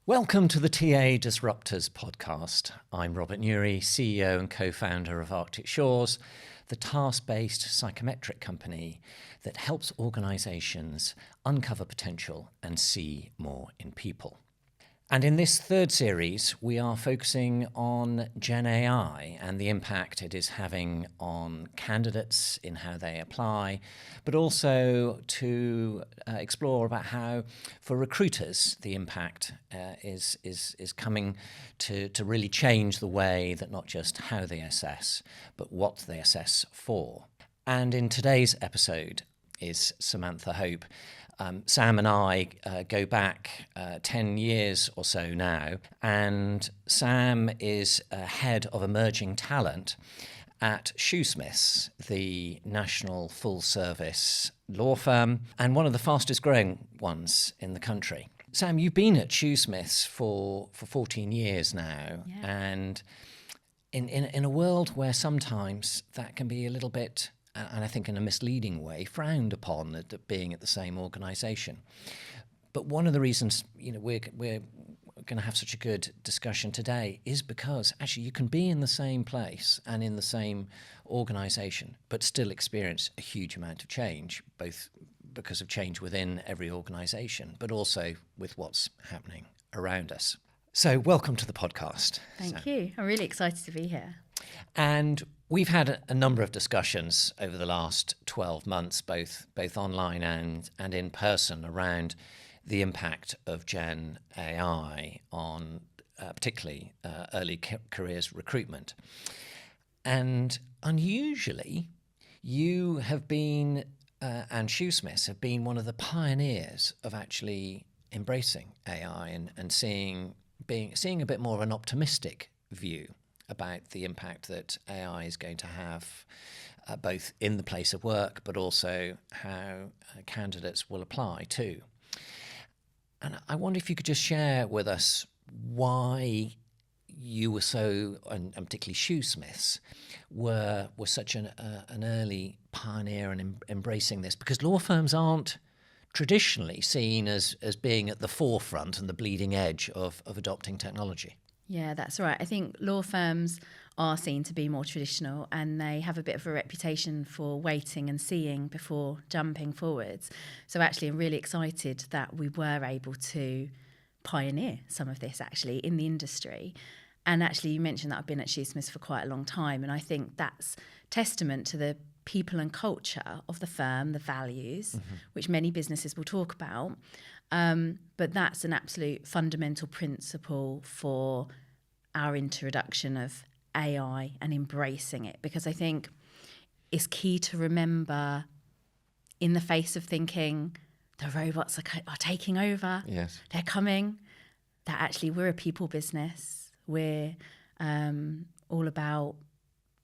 Welcome to the TA Disruptors podcast. I'm Robert Newry, CEO and co-founder of Arctic Shores, the task-based psychometric company that helps organisations uncover potential and see more in people. And in this third series, we are focusing on Gen AI and the impact it is having on candidates in how they apply, but also to explore about how, for recruiters, the impact is coming to really change the way that not just how they assess, but what they assess for. And in today's episode is Samantha Hope. Sam and I go back 10 years or so now, and Sam is head of emerging talent at Shoosmiths, the national full-service law firm, and one of the fastest growing ones in the country. Sam, you've been at Shoosmiths for 14 years now, and in a world where sometimes that can be a little bit, and I think in a misleading way, frowned upon at being at the same organisation. But one of the reasons we're going to have such a good discussion today is because actually you can be in the same place and in the same organisation, but still experience a huge amount of change, both because of change within every organisation, but also with what's happening around us. So welcome to the podcast. Thank you. I'm really excited to be here. And we've had a number of discussions over the last 12 months, both online and in person, around the impact of Gen AI on particularly early careers recruitment. And unusually, you have been, and Shoosmiths have been one of the pioneers of actually embracing AI and seeing a bit more of an optimistic view about the impact that AI is going to have both in the place of work, but also how candidates will apply too. And I wonder if you could just share with us why you were so, and particularly Shoosmiths, were such an early pioneer in embracing this, because law firms aren't traditionally seen as being at the forefront and the bleeding edge of adopting technology. Yeah, that's right. I think law firms are seen to be more traditional, and they have a bit of a reputation for waiting and seeing before jumping forwards. So actually, I'm really excited that we were able to pioneer some of this actually in the industry. And actually, you mentioned that I've been at Shoosmiths for quite a long time, and I think that's testament to the people and culture of the firm, the values, which many businesses will talk about. But that's an absolute fundamental principle for our introduction of AI and embracing it, because I think it's key to remember, in the face of thinking the robots are taking over, yes, they're coming, that actually we're a people business. We're all about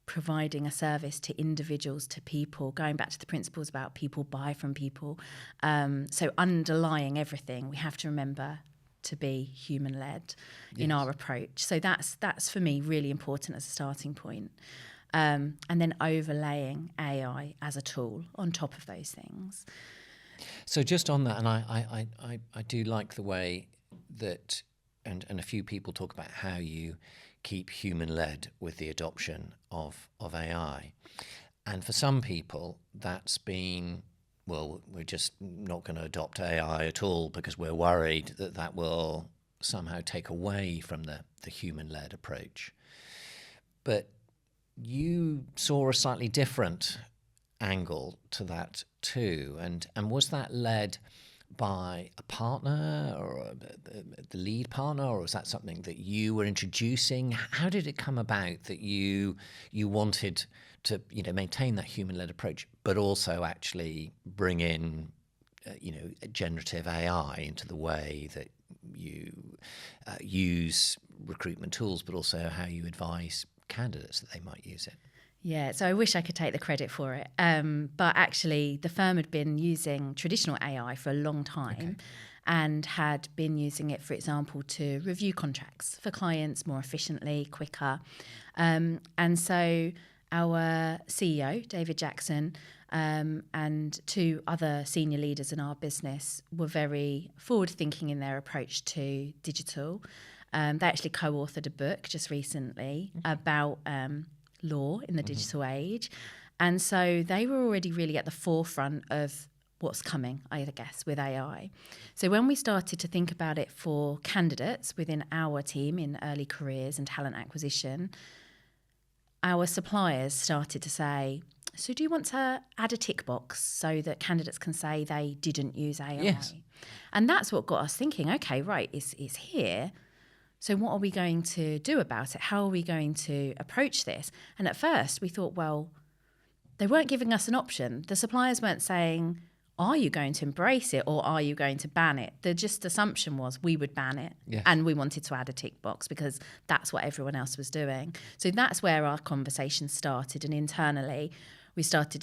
providing a service to individuals, to people, going back to the principles about people buy from people. So underlying everything, we have to remember to be human-led in our approach. So that's for me really important as a starting point. And then overlaying AI as a tool on top of those things. So just on that, and I do like the way that, and a few people talk about how you keep human-led with the adoption of AI. And for some people, that's been, well, we're just not going to adopt AI at all because we're worried that will somehow take away from the human-led approach. But you saw a slightly different angle to that too. And was that led by a partner or the lead partner, or was that something that you were introducing? How did it come about that you wanted to maintain that human-led approach, but also actually bring in generative AI into the way that you use recruitment tools, but also how you advise candidates that they might use it? Yeah, so I wish I could take the credit for it. But actually, the firm had been using traditional AI for a long time and had been using it, for example, to review contracts for clients more efficiently, quicker. And so our CEO, David Jackson, and two other senior leaders in our business were very forward-thinking in their approach to digital. They actually co-authored a book just recently about law in the digital age. And so they were already really at the forefront of what's coming, I guess, with AI. So when we started to think about it for candidates within our team in early careers and talent acquisition, our suppliers started to say, so do you want to add a tick box so that candidates can say they didn't use AI? Yes. And that's what got us thinking, okay, right, it's here. So what are we going to do about it? How are we going to approach this? And at first we thought, well, they weren't giving us an option. The suppliers weren't saying, are you going to embrace it or are you going to ban it? The just assumption was we would ban it. Yes. And we wanted to add a tick box because that's what everyone else was doing. So that's where our conversation started. And internally, we started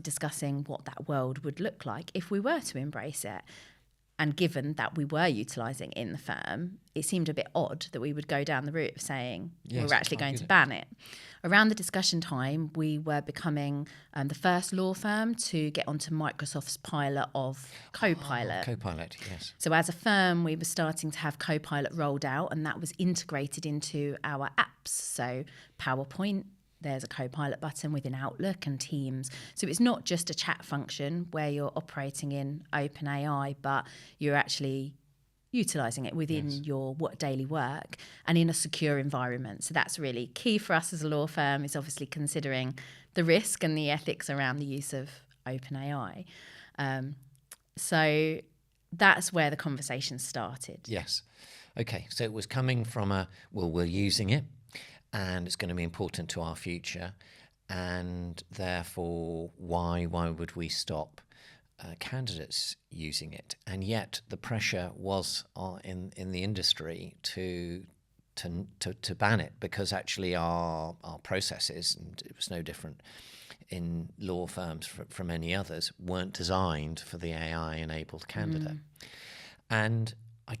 discussing what that world would look like if we were to embrace it. And given that we were utilising it in the firm, it seemed a bit odd that we would go down the route of saying we're actually going to ban it. Around the discussion time, we were becoming the first law firm to get onto Microsoft's pilot of Copilot. Copilot, yes. So as a firm, we were starting to have Copilot rolled out, and that was integrated into our apps. So PowerPoint, there's a Copilot button within Outlook and Teams. So it's not just a chat function where you're operating in OpenAI, but you're actually utilising it within your daily work and in a secure environment. So that's really key for us as a law firm, is obviously considering the risk and the ethics around the use of OpenAI. So that's where the conversation started. Yes. Okay, so it was coming from we're using it, and it's going to be important to our future, and therefore why would we stop candidates using it? And yet the pressure was in the industry to ban it, because actually our processes, and it was no different in law firms from any others, weren't designed for the AI-enabled candidate. And I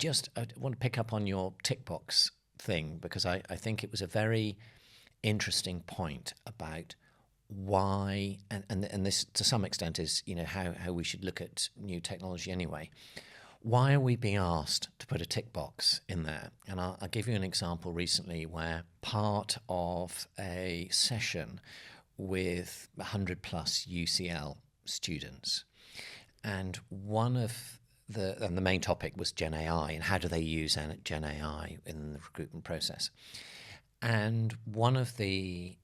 want to pick up on your tick box thing, because I think it was a very interesting point about why, and this to some extent is how we should look at new technology anyway. Why are we being asked to put a tick box in there? And I'll give you an example recently where part of a session with 100 plus UCL students, and the main topic was Gen AI and how do they use Gen AI in the recruitment process. And one of the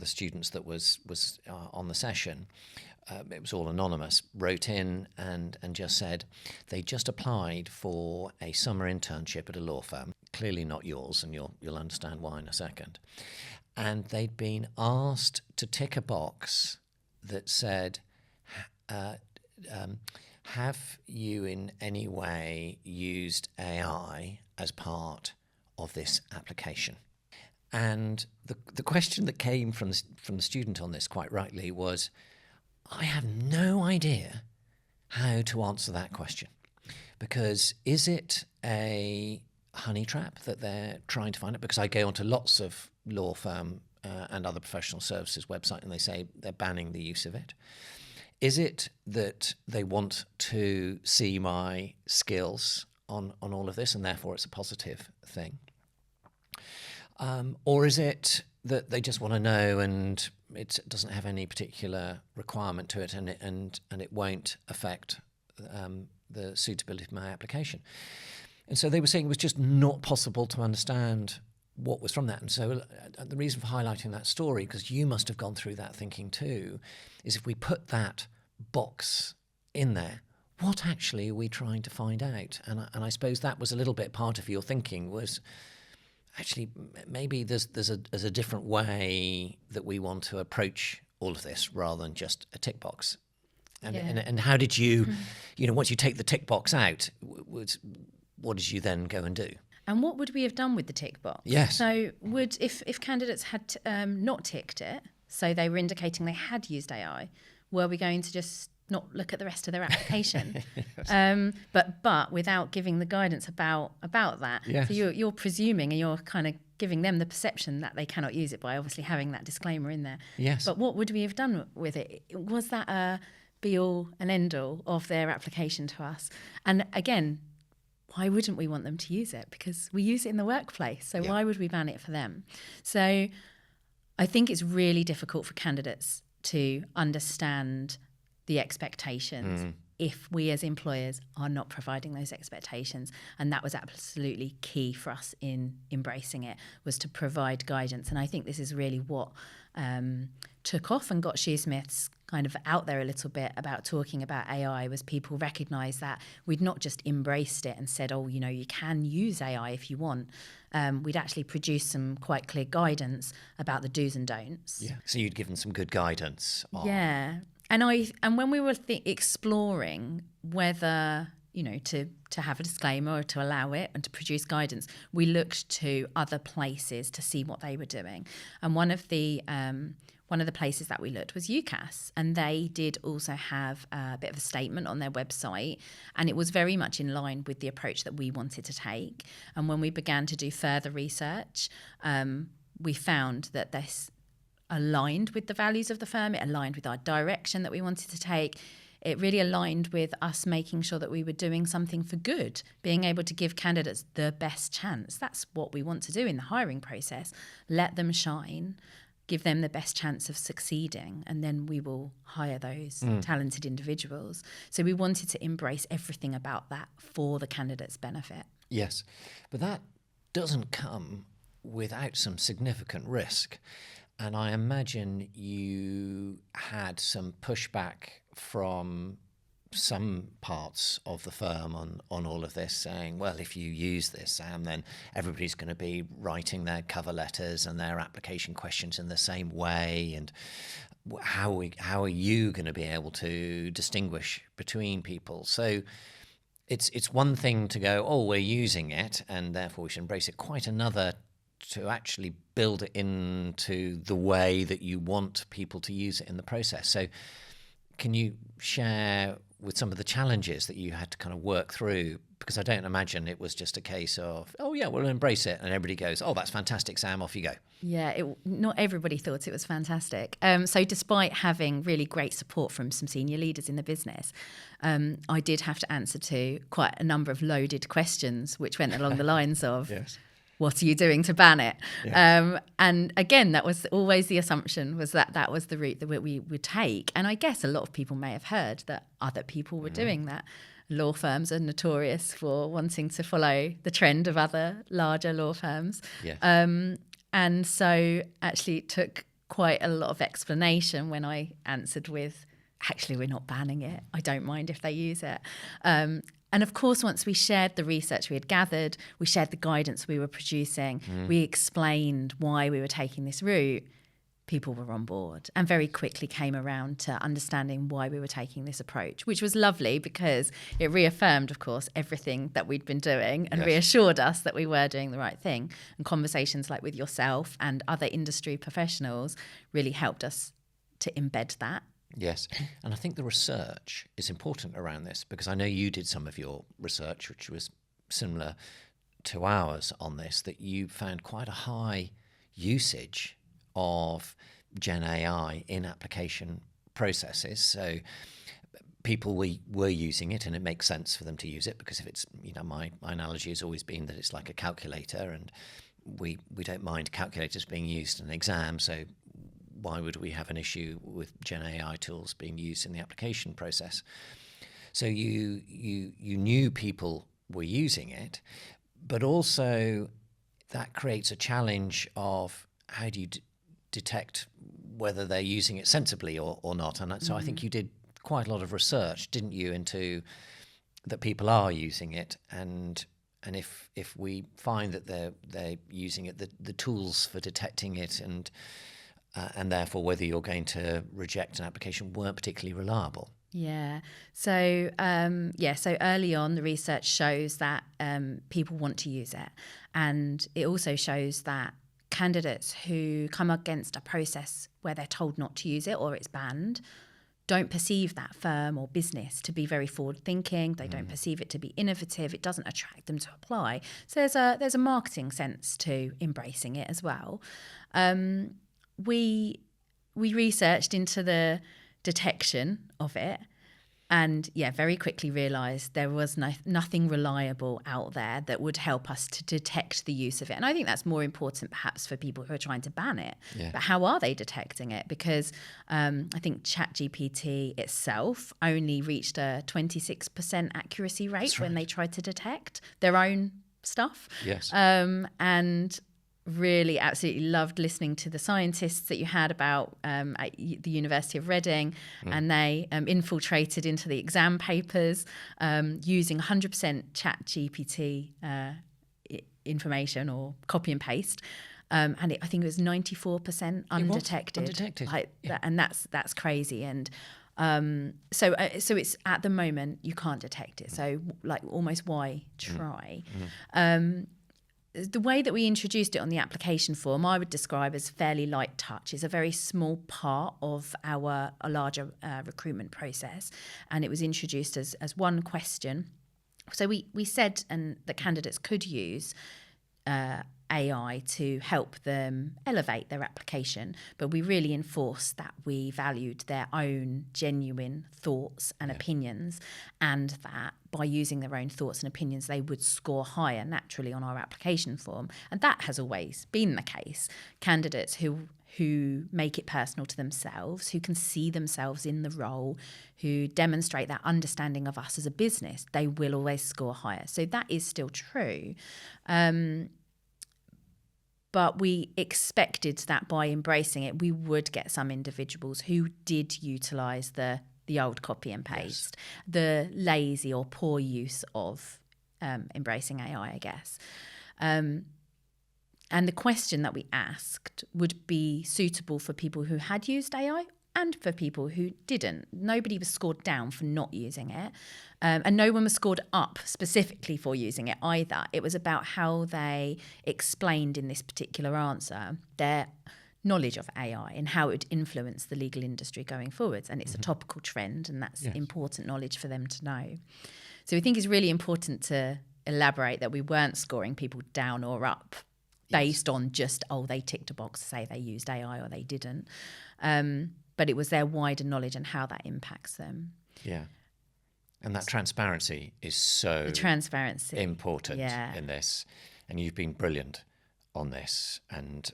students that was on the session, it was all anonymous, wrote in and just said they just applied for a summer internship at a law firm, clearly not yours, and you'll understand why in a second. And they'd been asked to tick a box that said, have you in any way used AI as part of this application? And the question that came from the student on this, quite rightly, was, I have no idea how to answer that question. Because is it a honey trap that they're trying to find it? Because I go onto lots of law firm and other professional services websites and they say they're banning the use of it. Is it that they want to see my skills on all of this and therefore it's a positive thing? Or is it that they just want to know and it doesn't have any particular requirement to it and it won't affect the suitability of my application? And so they were saying it was just not possible to understand what was from that. And so the reason for highlighting that story, because you must have gone through that thinking too, is if we put that box in there, what actually are we trying to find out? And I suppose that was a little bit part of your thinking, was actually maybe there's a different way that we want to approach all of this rather than just a tick box. And how did you, once you take the tick box out, what did you then go and do? And what would we have done with the tick box? Yes. So if candidates had not ticked it, so they were indicating they had used AI, were we going to just not look at the rest of their application? Yes. But without giving the guidance about that. Yes. So you're presuming and you're kind of giving them the perception that they cannot use it by obviously having that disclaimer in there. Yes. But what would we have done with it? Was that a be-all and end-all of their application to us? And again, why wouldn't we want them to use it? Because we use it in the workplace. So why would we ban it for them? So I think it's really difficult for candidates to understand the expectations if we as employers are not providing those expectations. And that was absolutely key for us in embracing it, was to provide guidance. And I think this is really what took off and got Shoosmiths kind of out there a little bit about talking about AI, was people recognise that we'd not just embraced it and said, oh, you know, you can use AI if you want. We'd actually produced some quite clear guidance about the do's and don'ts. Yeah. So you'd given some good guidance. Yeah. And when we were exploring whether, you know, to have a disclaimer or to allow it and to produce guidance, we looked to other places to see what they were doing. And one of the places that we looked was UCAS, and they did also have a bit of a statement on their website, and it was very much in line with the approach that we wanted to take. And when we began to do further research, we found that this aligned with the values of the firm, it aligned with our direction that we wanted to take. It really aligned with us making sure that we were doing something for good, being able to give candidates the best chance. That's what we want to do in the hiring process. Let them shine, give them the best chance of succeeding, and then we will hire those talented individuals. So we wanted to embrace everything about that for the candidate's benefit. Yes, but that doesn't come without some significant risk. And I imagine you had some pushback from some parts of the firm on all of this, saying, well, if you use this, Sam, then everybody's going to be writing their cover letters and their application questions in the same way. And how are you going to be able to distinguish between people? So it's one thing to go, oh, we're using it and therefore we should embrace it. Quite another to actually build it into the way that you want people to use it in the process. So can you share with some of the challenges that you had to kind of work through? Because I don't imagine it was just a case of, oh yeah, we'll embrace it, and everybody goes, oh, that's fantastic, Sam, off you go. Yeah, not everybody thought it was fantastic. So despite having really great support from some senior leaders in the business, I did have to answer to quite a number of loaded questions, which went along the lines of, yes, what are you doing to ban it? Yes. And again, that was always the assumption, was that was the route that we would take. And I guess a lot of people may have heard that other people were doing that. Law firms are notorious for wanting to follow the trend of other larger law firms. Yes. And so actually it took quite a lot of explanation when I answered with, actually, we're not banning it. I don't mind if they use it. And of course, once we shared the research we had gathered, we shared the guidance we were producing, we explained why we were taking this route, people were on board and very quickly came around to understanding why we were taking this approach, which was lovely because it reaffirmed, of course, everything that we'd been doing and reassured us that we were doing the right thing. And conversations like with yourself and other industry professionals really helped us to embed that. Yes, and I think the research is important around this, because I know you did some of your research, which was similar to ours on this, that you found quite a high usage of Gen AI in application processes. So people were using it, and it makes sense for them to use it, because if it's, you know, my analogy has always been that it's like a calculator, and we don't mind calculators being used in an exam, so why would we have an issue with Gen AI tools being used in the application process? So you knew people were using it, but also that creates a challenge of how do you detect whether they're using it sensibly or not. And so I think you did quite a lot of research, didn't you, into that people are using it, and if we find that they're using it, the tools for detecting it and therefore whether you're going to reject an application weren't particularly reliable. Yeah. So, so early on, the research shows that people want to use it. And it also shows that candidates who come against a process where they're told not to use it or it's banned don't perceive that firm or business to be very forward thinking. They don't perceive it to be innovative. It doesn't attract them to apply. So there's a marketing sense to embracing it as well. We researched into the detection of it, and very quickly realised there was nothing reliable out there that would help us to detect the use of it. And I think that's more important perhaps for people who are trying to ban it. Yeah. But how are they detecting it? Because I think ChatGPT itself only reached a 26% accuracy rate when they tried to detect their own stuff. Yes. And really absolutely loved listening to the scientists that you had about at the University of Reading, and they infiltrated into the exam papers using 100% ChatGPT information or copy and paste. And I think it was 94% undetected. And that's crazy. And so it's at the moment you can't detect it. So like almost why try? The way that we introduced it on the application form, I would describe as fairly light touch. It's a very small part of our larger recruitment process, and it was introduced as one question. So we said that candidates could use AI to help them elevate their application, but we really enforced that we valued their own genuine thoughts and opinions, and that by using their own thoughts and opinions they would score higher naturally on our application form. And that has always been the case. Candidates who make it personal to themselves, who can see themselves in the role, who demonstrate that understanding of us as a business, they will always score higher. So that is still true. But we expected that by embracing it, we would get some individuals who did utilise the old copy and paste, the lazy or poor use of embracing AI, I guess. And the question that we asked would be suitable for people who had used AI and for people who didn't. Nobody was scored down for not using it. And no one was scored up specifically for using it either. It was about how they explained in this particular answer their knowledge of AI and how it would influence the legal industry going forwards. And it's a topical trend, and that's important knowledge for them to know. So we think it's really important to elaborate that we weren't scoring people down or up based on just, they ticked a box to say they used AI or they didn't. But it was their wider knowledge and how that impacts them. Yeah. And that transparency is so important in this. And you've been brilliant on this. And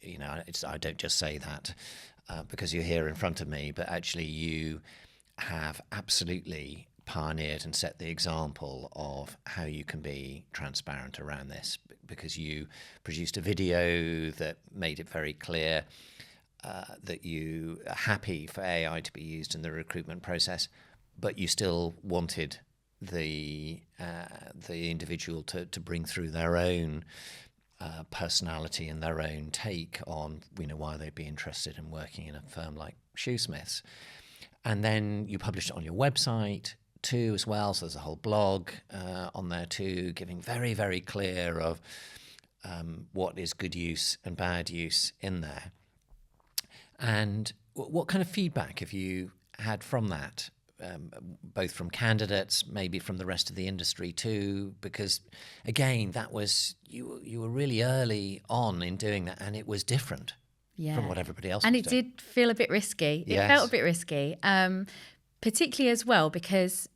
you know, I don't just say that because you're here in front of me, but actually you have absolutely pioneered and set the example of how you can be transparent around this, because you produced a video that made it very clear that you are happy for AI to be used in the recruitment process, but you still wanted the individual to bring through their own personality and their own take on, you know, why they'd be interested in working in a firm like Shoosmiths. And then you published it on your website too as well, so there's a whole blog on there too, giving very, very clear of what is good use and bad use in there. And what kind of feedback have you had from that, both from candidates, maybe from the rest of the industry too? Because again, that was you were really early on in doing that, and it was different from what everybody else was doing. And it did feel a bit risky. It felt a bit risky, particularly as well because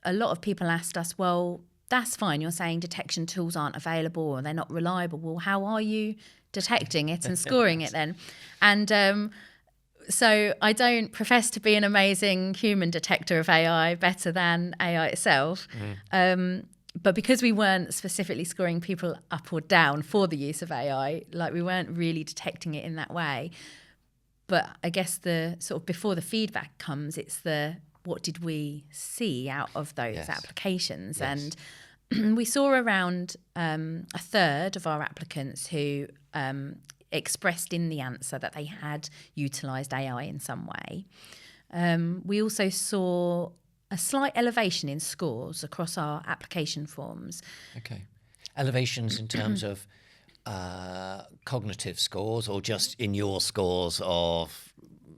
a lot of people asked us, well, that's fine, you're saying detection tools aren't available or they're not reliable. Well, how are you detecting it and scoring it then? And so I don't profess to be an amazing human detector of AI, better than AI itself. But because we weren't specifically scoring people up or down for the use of AI, like we weren't really detecting it in that way. But I guess the sort of before the feedback comes, it's the what did we see out of those applications? And we saw around a third of our applicants who expressed in the answer that they had utilised AI in some way. We also saw a slight elevation in scores across our application forms. Okay. Elevations in terms of cognitive scores, or just in your scores of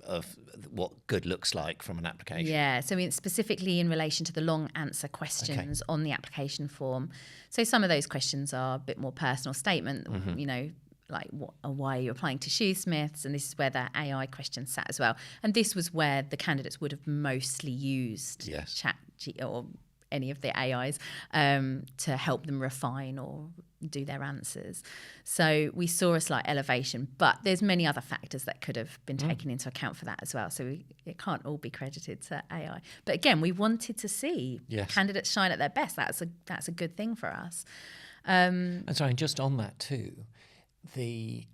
of what good looks like from an application? Yeah, so specifically in relation to the long answer questions on the application form. So some of those questions are a bit more personal statement, like why are you applying to Shoosmiths, and this is where the AI questions sat as well. And this was where the candidates would have mostly used or any of the AIs to help them refine or do their answers. So we saw a slight elevation, but there's many other factors that could have been taken into account for that as well. So it can't all be credited to AI. But again, we wanted to see candidates shine at their best. That's a good thing for us. And sorry, just on that too, and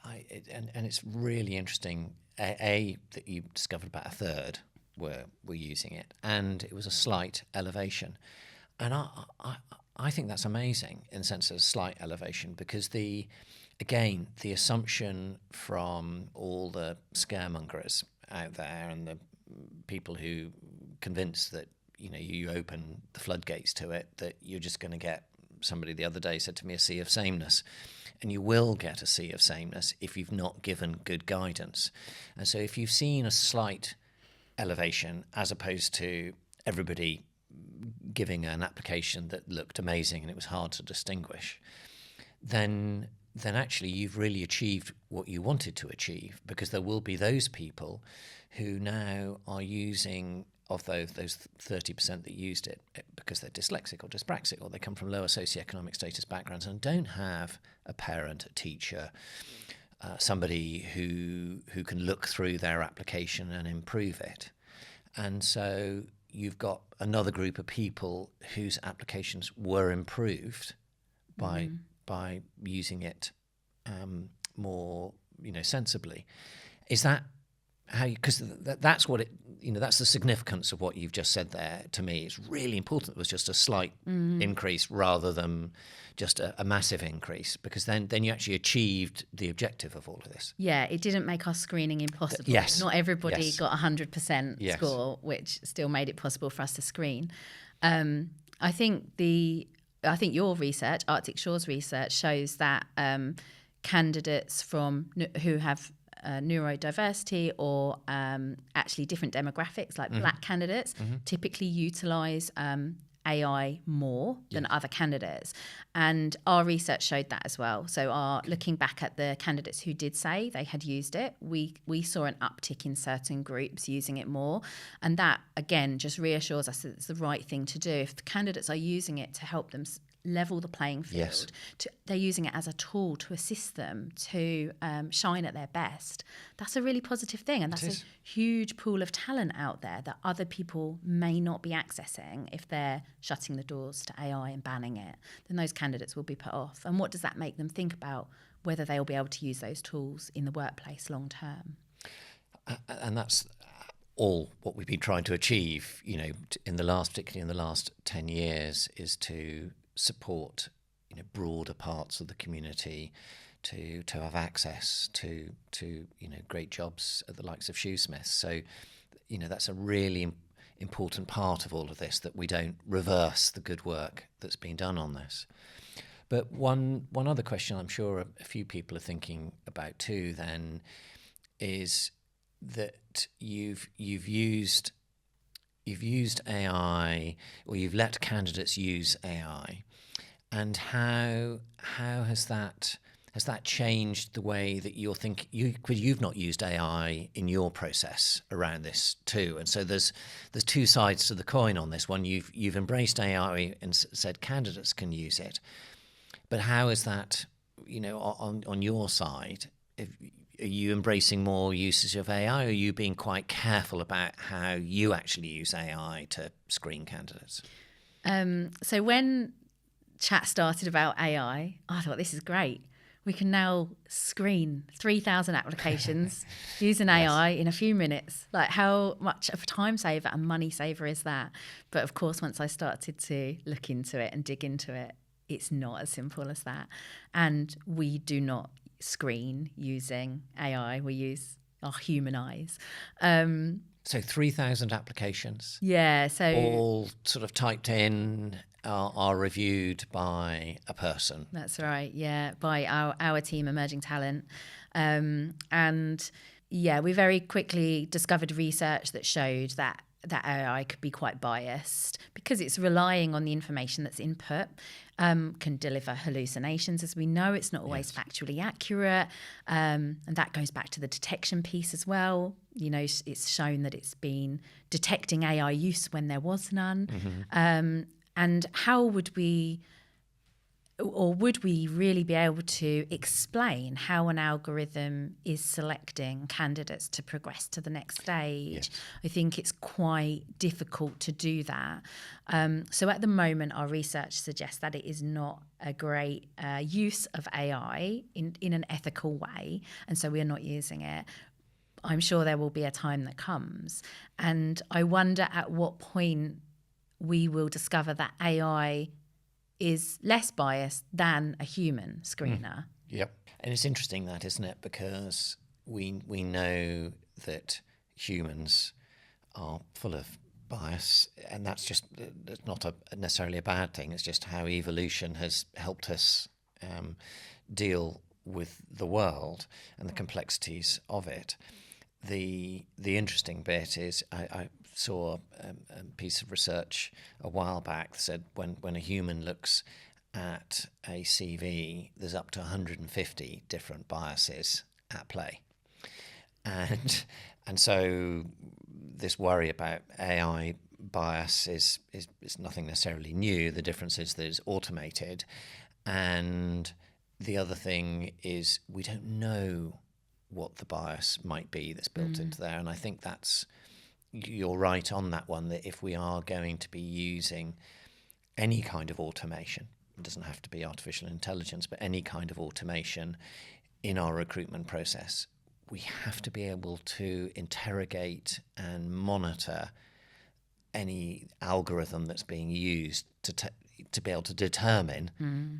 it's really interesting. That you discovered about a third were using it, and it was a slight elevation, and I think that's amazing in the sense of a slight elevation, because the assumption from all the scaremongers out there and the people who convince that you open the floodgates to it, that you're just going to get, somebody the other day said to me, a sea of sameness. And you will get a sea of sameness if you've not given good guidance. And so if you've seen a slight elevation as opposed to everybody giving an application that looked amazing and it was hard to distinguish, then actually you've really achieved what you wanted to achieve, because there will be those people who now are using, of those 30% that used it because they're dyslexic or dyspraxic, or they come from lower socioeconomic status backgrounds and don't have a parent, a teacher, somebody who can look through their application and improve it. And so you've got another group of people whose applications were improved by using it more sensibly. Is that how you, because that's what it, that's the significance of what you've just said there to me. It's really important it was just a slight increase rather than just a massive increase, because then you actually achieved the objective of all of this. Yeah, it didn't make our screening impossible. Yes. Not everybody got 100% score, which still made it possible for us to screen. I think your research, Arctic Shores research, shows that candidates who have neurodiversity or actually different demographics, like black candidates, typically utilise AI more than other candidates. And our research showed that as well. So looking back at the candidates who did say they had used it, we saw an uptick in certain groups using it more. And that, again, just reassures us that it's the right thing to do. If the candidates are using it to help them level the playing field, they're using it as a tool to assist them to shine at their best. That's a really positive thing, and that's a huge pool of talent out there that other people may not be accessing if they're shutting the doors to AI and banning it. Then those candidates will be put off. And what does that make them think about whether they'll be able to use those tools in the workplace long term? And that's all what we've been trying to achieve, particularly in the last 10 years, is to support broader parts of the community to have access to great jobs at the likes of Shoosmiths. So that's a really important part of all of this, that we don't reverse the good work that's been done on this. But one other question I'm sure a few people are thinking about too then is that you've used AI, or you've let candidates use AI, and how has that changed the way that you're thinking? Because you've not used AI in your process around this too, and so there's two sides to the coin on this one. You've embraced AI and said candidates can use it, but how is that on your side? Are you embracing more usage of AI, or are you being quite careful about how you actually use AI to screen candidates? So when chat started about AI, I thought, this is great. We can now screen 3,000 applications using AI in a few minutes. Like, how much of a time saver and money saver is that? But of course, once I started to look into it and dig into it, it's not as simple as that. And we do not screen using AI. We use our human eyes. So 3,000 applications? Yeah. So all sort of typed in, are reviewed by a person? That's right, yeah, by our team, Emerging Talent. And Yeah, we very quickly discovered research that showed that AI could be quite biased because it's relying on the information that's input, can deliver hallucinations. As we know, it's not always factually accurate. And that goes back to the detection piece as well. You know, it's shown that it's been detecting AI use when there was none. And how would we really be able to explain how an algorithm is selecting candidates to progress to the next stage? Yes. I think it's quite difficult to do that. So at the moment, our research suggests that it is not a great use of AI in an ethical way, and so we are not using it. I'm sure there will be a time that comes, and I wonder at what point we will discover that AI is less biased than a human screener. Yep. And it's interesting that, isn't it? Because we know that humans are full of bias, and that's not necessarily a bad thing. It's just how evolution has helped us deal with the world and the complexities of it. The interesting bit is I saw a piece of research a while back that said when a human looks at a CV, there's up to 150 different biases at play. And so this worry about AI bias is nothing necessarily new. The difference is that it's automated. And the other thing is we don't know what the bias might be that's built into there. And I think you're right on that one, that if we are going to be using any kind of automation, it doesn't have to be artificial intelligence, but any kind of automation in our recruitment process, we have to be able to interrogate and monitor any algorithm that's being used to be able to determine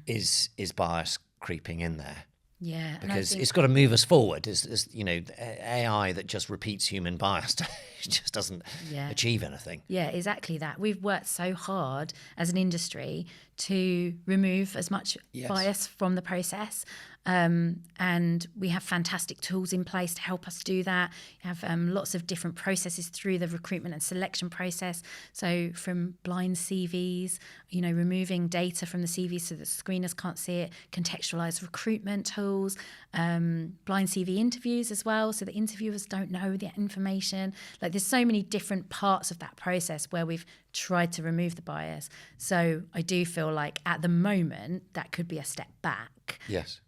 is bias creeping in there. Yeah, because it's got to move us forward. As you know, AI that just repeats human bias just doesn't achieve anything. Yeah, exactly that. We've worked so hard as an industry to remove as much bias from the process. And we have fantastic tools in place to help us do that. You have lots of different processes through the recruitment and selection process. So from blind CVs, removing data from the CVs so that screeners can't see it, contextualized recruitment tools, blind CV interviews as well, so the interviewers don't know the information. Like, there's so many different parts of that process where we've tried to remove the bias. So I do feel like at the moment that could be a step back,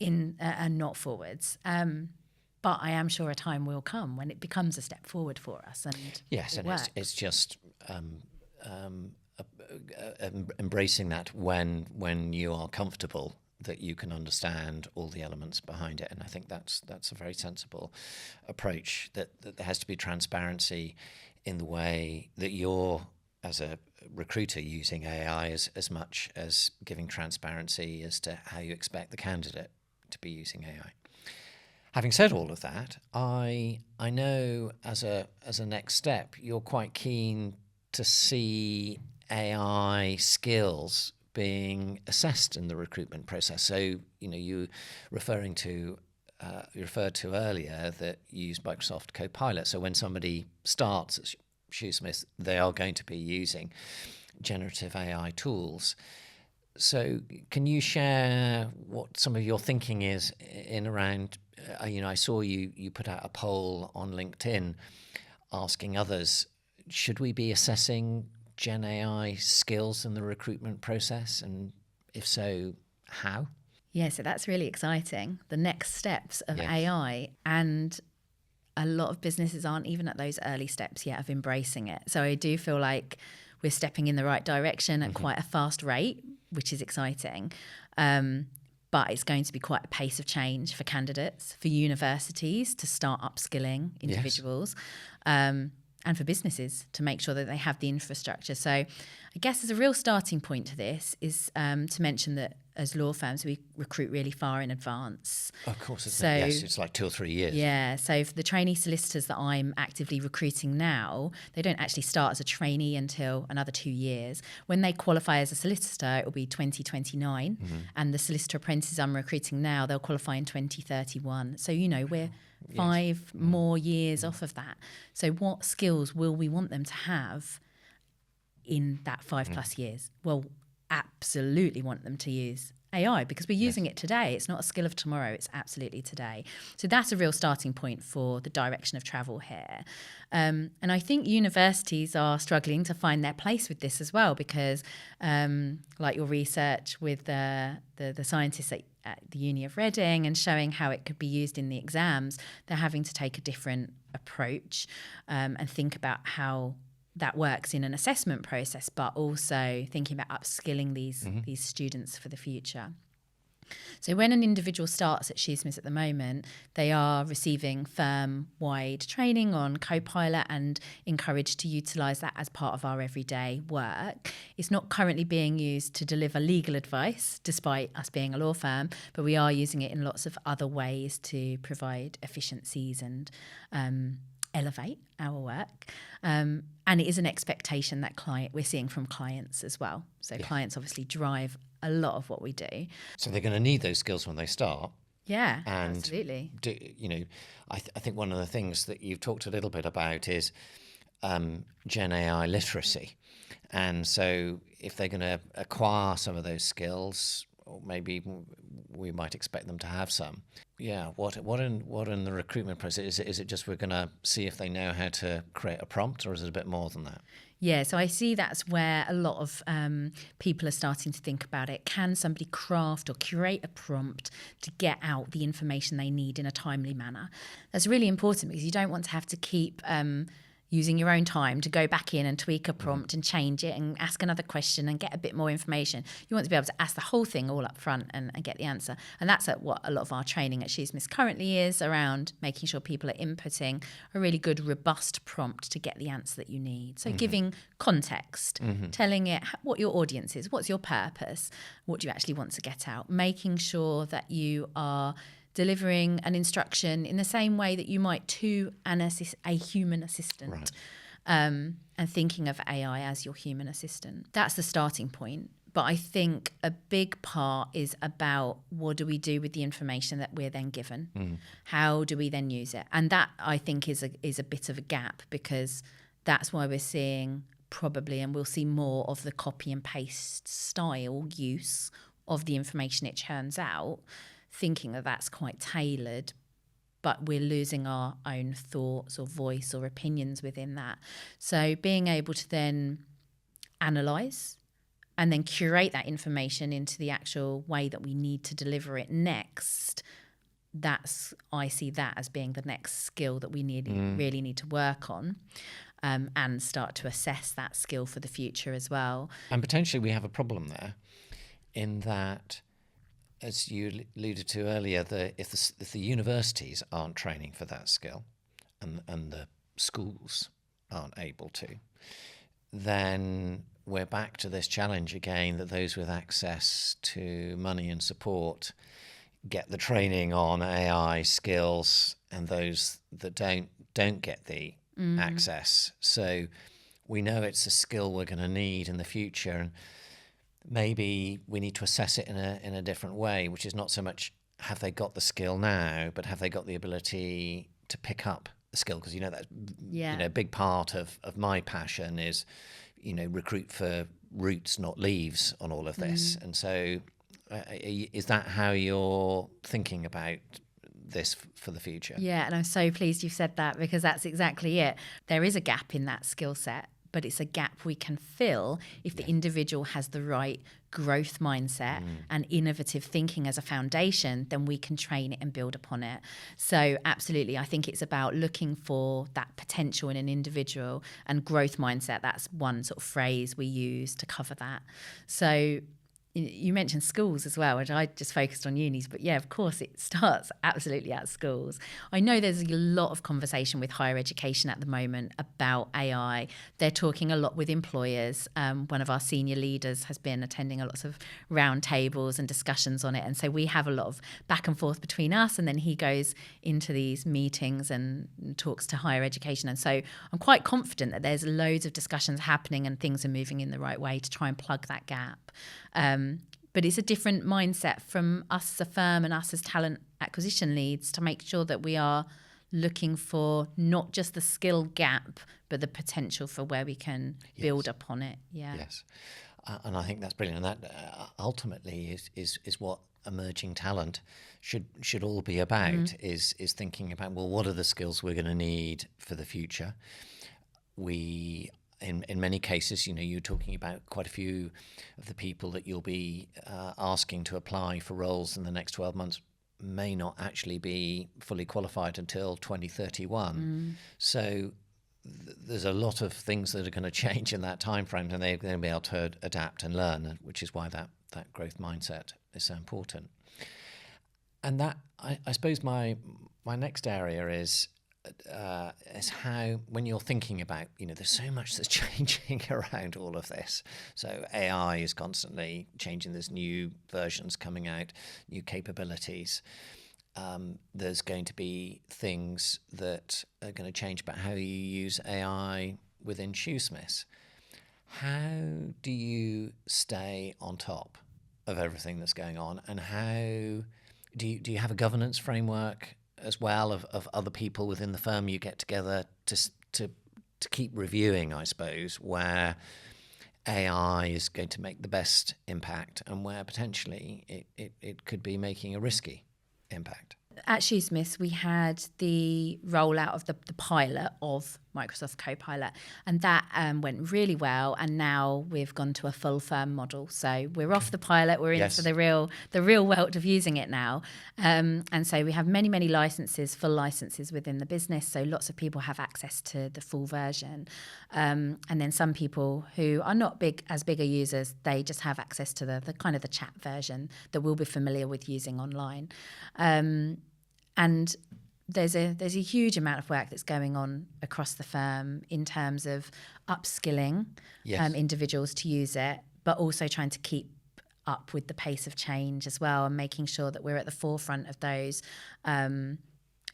and not forwards. But I am sure a time will come when it becomes a step forward for us. And it's just embracing that when you are comfortable that you can understand all the elements behind it. And I think that's a very sensible approach, that there has to be transparency in the way that you're, as a recruiter, using AI as much as giving transparency as to how you expect the candidate to be using AI. Having said all of that, I know as a next step, you're quite keen to see AI skills being assessed in the recruitment process. So, you referred to earlier that you use Microsoft Copilot. So when somebody starts at Shoosmiths, they are going to be using generative AI tools. So can you share what some of your thinking is in around, I saw you put out a poll on LinkedIn asking others, should we be assessing Gen AI skills in the recruitment process? And if so, how? Yeah, so that's really exciting. The next steps of AI, and a lot of businesses aren't even at those early steps yet of embracing it. So I do feel like we're stepping in the right direction at quite a fast rate, which is exciting. But it's going to be quite a pace of change for candidates, for universities to start upskilling individuals, and for businesses to make sure that they have the infrastructure. So I guess as a real starting point to this is to mention that as law firms, we recruit really far in advance. Of course, yes, it's like 2 or 3 years. Yeah, so for the trainee solicitors that I'm actively recruiting now, they don't actually start as a trainee until another 2 years. When they qualify as a solicitor, it will be 2029, and the solicitor apprentices I'm recruiting now, they'll qualify in 2031. So, we're 5 more years off of that. So what skills will we want them to have in that 5+ years? Well, absolutely want them to use AI because we're using it today. It's not a skill of tomorrow, it's absolutely today. So that's a real starting point for the direction of travel here. And I think universities are struggling to find their place with this as well because like your research with the scientists at the Uni of Reading and showing how it could be used in the exams, they're having to take a different approach and think about how that works in an assessment process, but also thinking about upskilling these students for the future. So when an individual starts at Shoosmiths at the moment, they are receiving firm-wide training on Copilot and encouraged to utilise that as part of our everyday work. It's not currently being used to deliver legal advice, despite us being a law firm, but we are using it in lots of other ways to provide efficiencies and elevate our work. And it is an expectation that we're seeing from clients as well. So clients obviously drive a lot of what we do. So they're going to need those skills when they start. Yeah, and absolutely. I think one of the things that you've talked a little bit about is Gen AI literacy. And so if they're going to acquire some of those skills, or maybe we might expect them to have some. Yeah, what in the recruitment process? Is it just we're going to see if they know how to create a prompt, or is it a bit more than that? Yeah, so I see that's where a lot of people are starting to think about it. Can somebody craft or curate a prompt to get out the information they need in a timely manner? That's really important because you don't want to have to keep using your own time to go back in and tweak a prompt and change it and ask another question and get a bit more information. You want to be able to ask the whole thing all up front and get the answer. And that's what a lot of our training at Shoosmiths currently is around making sure people are inputting a really good, robust prompt to get the answer that you need. So giving context, telling it what your audience is, what's your purpose, what do you actually want to get out, making sure that you are delivering an instruction in the same way that you might to a human assistant, right. And thinking of AI as your human assistant. That's the starting point. But I think a big part is about what do we do with the information that we're then given? How do we then use it? And that, I think, is a bit of a gap because that's why we're seeing probably, and we'll see more of the copy and paste style use of the information it churns out, thinking that that's quite tailored, but we're losing our own thoughts or voice or opinions within that. So being able to then analyse and then curate that information into the actual way that we need to deliver it next, I see that as being the next skill that we really need to work on, and start to assess that skill for the future as well. And potentially we have a problem there in that, as you alluded to earlier, if the universities aren't training for that skill and the schools aren't able to, then we're back to this challenge again that those with access to money and support get the training on AI skills and those that don't get the access. So we know it's a skill we're going to need in the future, and maybe we need to assess it in a different way, which is not so much have they got the skill now, but have they got the ability to pick up the skill? Because that's a big part of my passion is recruit for roots, not leaves on all of this. And so is that how you're thinking about this for the future? Yeah, and I'm so pleased you've said that because that's exactly it. There is a gap in that skill set, but it's a gap we can fill if the individual has the right growth mindset and innovative thinking as a foundation, then we can train it and build upon it. So absolutely, I think it's about looking for that potential in an individual, and growth mindset, that's one sort of phrase we use to cover that. So you mentioned schools as well, which I just focused on unis, but yeah, of course it starts absolutely at schools. I know there's a lot of conversation with higher education at the moment about AI. They're talking a lot with employers. One of our senior leaders has been attending lots of round tables and discussions on it. And so we have a lot of back and forth between us, and then he goes into these meetings and talks to higher education. And so I'm quite confident that there's loads of discussions happening and things are moving in the right way to try and plug that gap. But it's a different mindset from us as a firm and us as talent acquisition leads to make sure that we are looking for not just the skill gap, but the potential for where we can build upon it. Yeah. Yes. And I think that's brilliant. And that ultimately is what emerging talent should all be about, is thinking about, well, what are the skills we're going to need for the future? We, in many cases, you're talking about quite a few of the people that you'll be asking to apply for roles in the next 12 months may not actually be fully qualified until 2031. So there's a lot of things that are going to change in that time frame, and they're going to be able to adapt and learn, which is why that growth mindset is so important. And that, I suppose my next area is how, when you're thinking about, there's so much that's changing around all of this. So AI is constantly changing. There's new versions coming out, new capabilities. There's going to be things that are going to change about how you use AI within Shoosmiths. How do you stay on top of everything that's going on, and how do you have a governance framework as well of other people within the firm you get together to keep reviewing, I suppose, where AI is going to make the best impact and where potentially it could be making a risky impact? At Shoosmiths, we had the rollout of the pilot of Microsoft Copilot, and that went really well. And now we've gone to a full firm model. So we're off the pilot, we're into the real world of using it now. And so we have many licenses, full licenses within the business. So lots of people have access to the full version. And then some people who are not as bigger users, they just have access to the kind of the chat version that we'll be familiar with using online. And there's a huge amount of work that's going on across the firm in terms of upskilling individuals to use it, but also trying to keep up with the pace of change as well, and making sure that we're at the forefront of those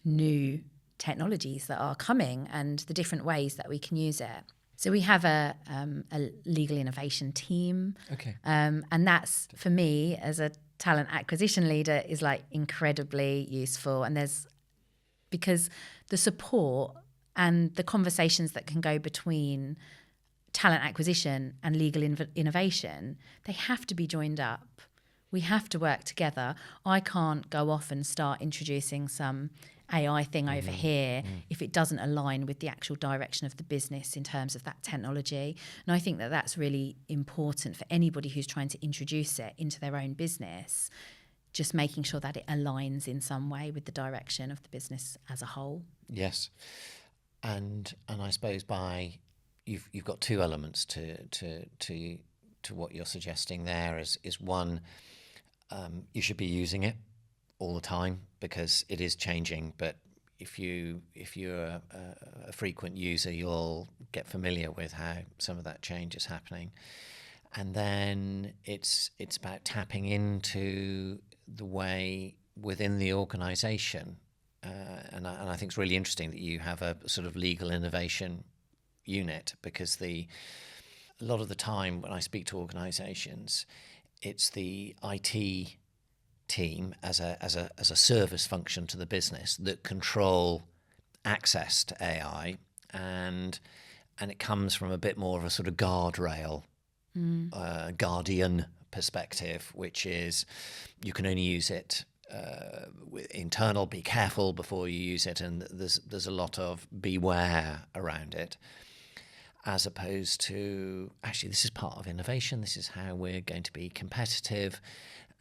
new technologies that are coming and the different ways that we can use it. So we have a legal innovation team, and that's, for me as a talent acquisition leader, is like incredibly useful. And because the support and the conversations that can go between talent acquisition and legal innovation, they have to be joined up. We have to work together. I can't go off and start introducing some AI thing over here if it doesn't align with the actual direction of the business in terms of that technology. And I think that that's really important for anybody who's trying to introduce it into their own business, just making sure that it aligns in some way with the direction of the business as a whole. Yes. And I suppose you've got two elements to what you're suggesting there is one, you should be using it all the time because it is changing. But if you're a frequent user, you'll get familiar with how some of that change is happening. And then it's about tapping into the way within the organisation. And I think it's really interesting that you have a sort of legal innovation unit, because a lot of the time when I speak to organisations, it's the IT team as a service function to the business that control access to AI, and it comes from a bit more of a sort of guardrail, guardian perspective, which is you can only use it internal, be careful before you use it, and there's a lot of beware around it, as opposed to actually this is part of innovation, this is how we're going to be competitive,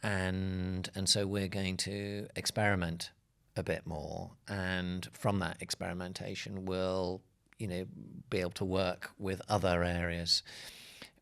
and so we're going to experiment a bit more, and from that experimentation we'll be able to work with other areas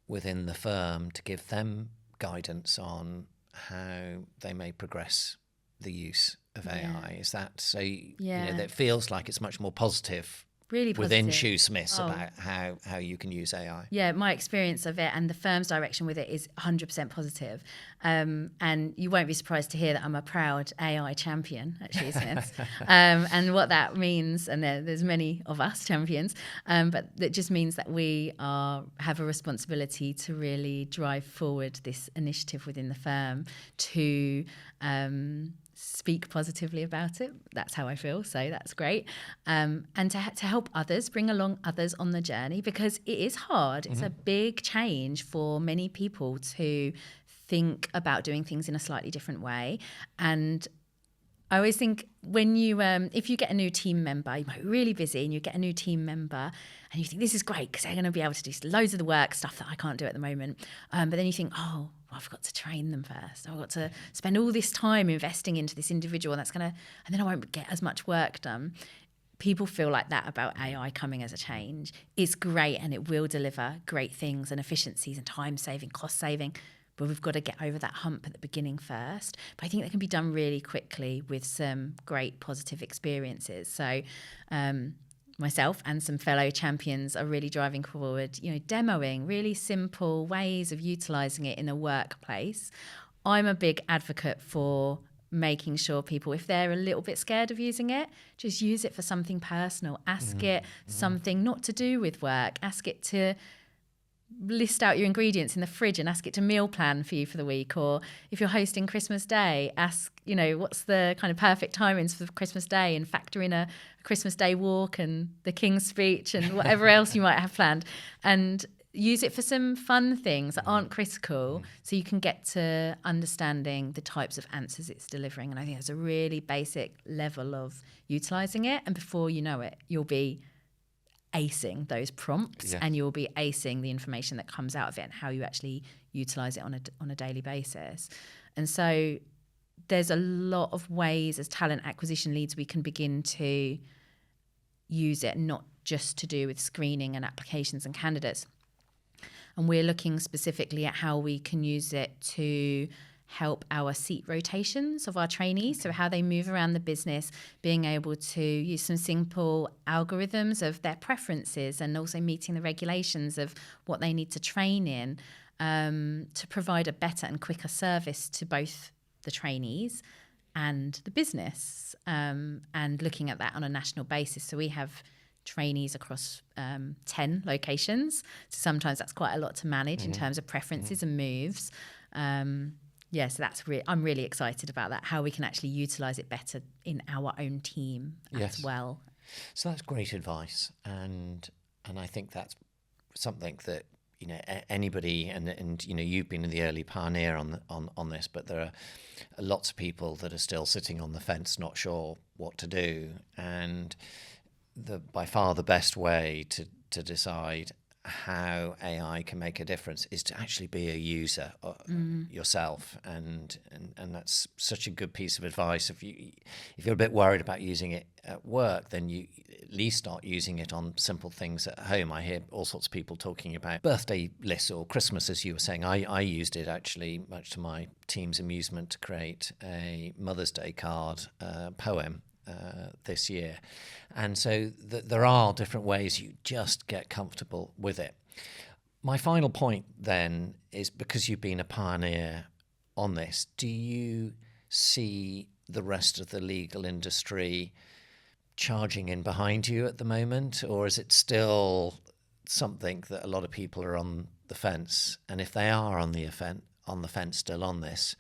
within the firm to give them guidance on how they may progress the use of AI. Is that so? That feels like it's much more positive. Really positive. Within Shoosmiths about how you can use AI. Yeah, my experience of it and the firm's direction with it is 100% positive. And you won't be surprised to hear that I'm a proud AI champion at Shoosmiths. And what that means, and there's many of us champions, but it just means that we have a responsibility to really drive forward this initiative within the firm to speak positively about it. That's how I feel, so that's great. And to help others, bring along others on the journey, because it is hard. It's a big change for many people to think about doing things in a slightly different way. And I always think when you, if you get a new team member, you might be really busy and you get a new team member and you think this is great because they're going to be able to do loads of the work, stuff that I can't do at the moment. But then you think, oh, I've got to train them first. I've got to spend all this time investing into this individual, and then I won't get as much work done. People feel like that about AI coming as a change. It's great and it will deliver great things and efficiencies and time saving, cost saving. But we've got to get over that hump at the beginning first. But I think that can be done really quickly with some great positive experiences. So myself and some fellow champions are really driving forward, demoing really simple ways of utilising it in a workplace. I'm a big advocate for making sure people, if they're a little bit scared of using it, just use it for something personal. Ask it something not to do with work. Ask it to list out your ingredients in the fridge and ask it to meal plan for you for the week. Or if you're hosting Christmas Day, ask, what's the kind of perfect timings for Christmas Day, and factor in a Christmas Day walk and the King's speech and whatever else you might have planned, and use it for some fun things that aren't critical, so you can get to understanding the types of answers it's delivering. And I think there's a really basic level of utilising it, and before you know it, you'll be acing those prompts, and you'll be acing the information that comes out of it and how you actually utilise it on a daily basis. And so there's a lot of ways as talent acquisition leads we can begin to use it, not just to do with screening and applications and candidates. And we're looking specifically at how we can use it to help our seat rotations of our trainees, so how they move around the business, being able to use some simple algorithms of their preferences and also meeting the regulations of what they need to train in, to provide a better and quicker service to both the trainees and the business, and looking at that on a national basis. So we have trainees across 10 locations, so sometimes that's quite a lot to manage in terms of preferences and moves. So I'm really excited about that, how we can actually utilise it better in our own team as well. So that's great advice, and I think that's something that anybody, and you've been the early pioneer on this, but there are lots of people that are still sitting on the fence, not sure what to do, and by far the best way to decide how AI can make a difference is to actually be a user yourself, and that's such a good piece of advice. If you're a bit worried about using it at work, then you at least start using it on simple things at home. I hear all sorts of people talking about birthday lists or Christmas, as you were saying. I used it actually, much to my team's amusement, to create a Mother's Day card poem this year. And so there are different ways. You just get comfortable with it. My final point then is, because you've been a pioneer on this, do you see the rest of the legal industry charging in behind you at the moment, or is it still something that a lot of people are on the fence? And if they are on the fence still on this,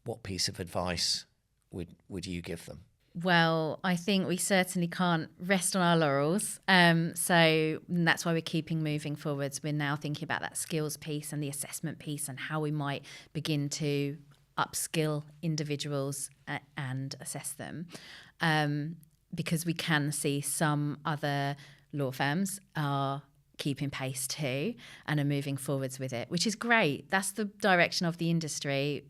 what piece of advice would you give them? Well, I think we certainly can't rest on our laurels. So that's why we're keeping moving forwards. We're now thinking about that skills piece and the assessment piece, and how we might begin to upskill individuals and assess them. Because we can see some other law firms are keeping pace too and are moving forwards with it, which is great. That's the direction of the industry,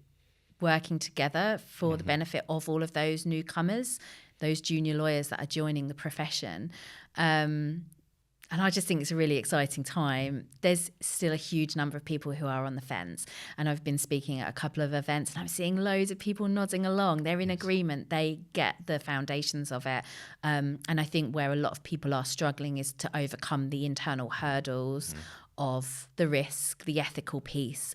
working together for the benefit of all of those newcomers, those junior lawyers that are joining the profession. And I just think it's a really exciting time. There's still a huge number of people who are on the fence. And I've been speaking at a couple of events and I'm seeing loads of people nodding along. They're in agreement. They get the foundations of it. And I think where a lot of people are struggling is to overcome the internal hurdles of the risk, the ethical piece,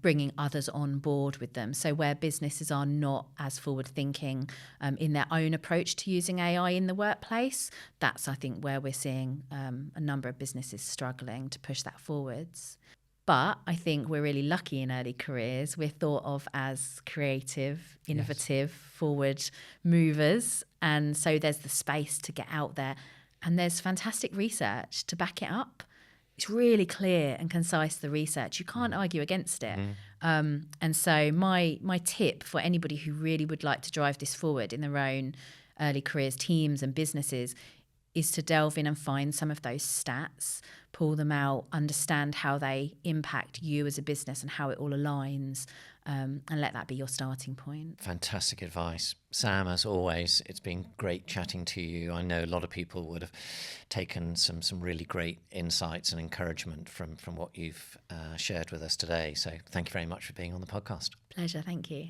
bringing others on board with them. So where businesses are not as forward thinking in their own approach to using AI in the workplace, that's, I think, where we're seeing a number of businesses struggling to push that forwards. But I think we're really lucky in early careers. We're thought of as creative, innovative, forward movers. And so there's the space to get out there. And there's fantastic research to back it up. It's really clear and concise, the research. You can't argue against it. And so my tip for anybody who really would like to drive this forward in their own early careers, teams and businesses, is to delve in and find some of those stats, pull them out, understand how they impact you as a business and how it all aligns, and let that be your starting point. Fantastic advice. Sam, as always, it's been great chatting to you. I know a lot of people would have taken some really great insights and encouragement from what you've shared with us today. So thank you very much for being on the podcast. Pleasure, thank you.